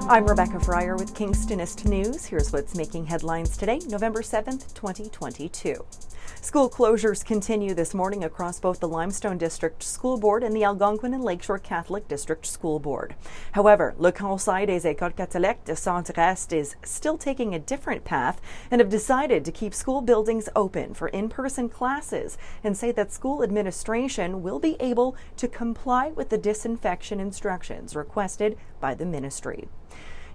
I'm Rebecca Fryer with Kingstonist News. Here's what's making headlines today, November 7th, 2022. School closures continue this morning across both the Limestone District School Board and the Algonquin and Lakeshore Catholic District School Board. However, Le Conseil des Écoles Catholiques de Centre-Est is still taking a different path and have decided to keep school buildings open for in-person classes and say that school administration will be able to comply with the disinfection instructions requested by the ministry.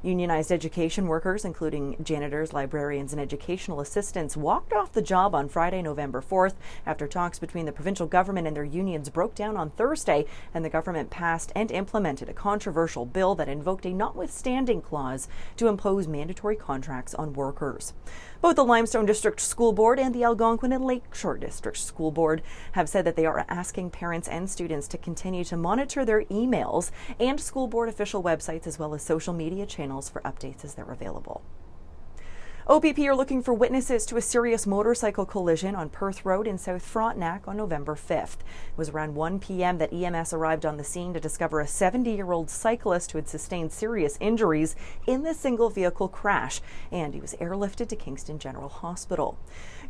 Unionized education workers, including janitors, librarians, and educational assistants, walked off the job on Friday, November 4th, after talks between the provincial government and their unions broke down on Thursday, and the government passed and implemented a controversial bill that invoked a notwithstanding clause to impose mandatory contracts on workers. Both the Limestone District School Board and the Algonquin and Lakeshore District School Board have said that they are asking parents and students to continue to monitor their emails and school board official websites as well as social media channels for updates as they're available. OPP are looking for witnesses to a serious motorcycle collision on Perth Road in South Frontenac on November 5th. It was around 1 p.m. that EMS arrived on the scene to discover a 70-year-old cyclist who had sustained serious injuries in the single vehicle crash, and he was airlifted to Kingston General Hospital.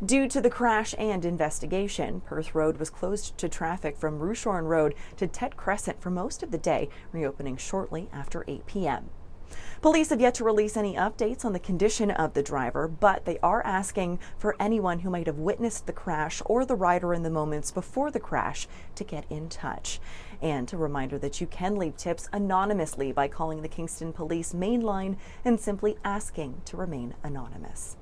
Due to the crash and investigation, Perth Road was closed to traffic from Roushorn Road to Tet Crescent for most of the day, reopening shortly after 8 p.m. Police have yet to release any updates on the condition of the driver, but they are asking for anyone who might have witnessed the crash or the rider in the moments before the crash to get in touch. And a reminder that you can leave tips anonymously by calling the Kingston Police main line and simply asking to remain anonymous.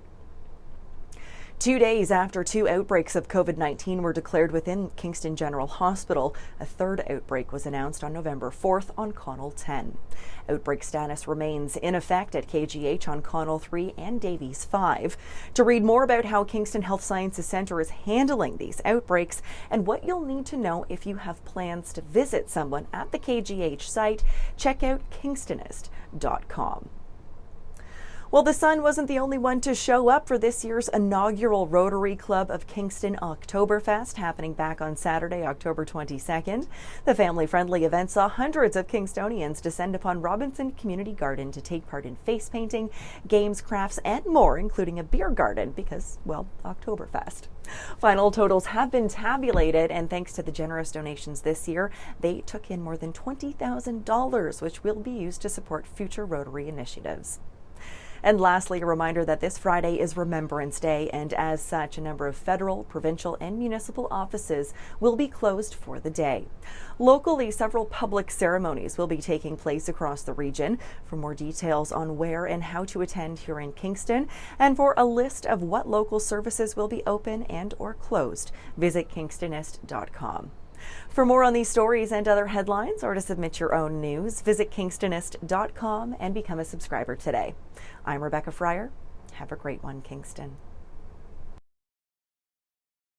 2 days after 2 outbreaks of COVID-19 were declared within Kingston General Hospital, a third outbreak was announced on November 4th on Connell 10. Outbreak status remains in effect at KGH on Connell 3 and Davies 5. To read more about how Kingston Health Sciences Centre is handling these outbreaks and what you'll need to know if you have plans to visit someone at the KGH site, check out Kingstonist.com. Well, the sun wasn't the only one to show up for this year's inaugural Rotary Club of Kingston Oktoberfest, happening back on Saturday, October 22nd. The family-friendly event saw hundreds of Kingstonians descend upon Robinson Community Garden to take part in face painting, games, crafts, and more, including a beer garden because, well, Oktoberfest. Final totals have been tabulated, and thanks to the generous donations this year, they took in more than $20,000, which will be used to support future Rotary initiatives. And lastly, a reminder that this Friday is Remembrance Day, and as such, a number of federal, provincial, and municipal offices will be closed for the day. Locally, several public ceremonies will be taking place across the region. For more details on where and how to attend here in Kingston, and for a list of what local services will be open and or closed, visit Kingstonist.com. For more on these stories and other headlines, or to submit your own news, visit Kingstonist.com and become a subscriber today. I'm Rebecca Fryer. Have a great one, Kingston.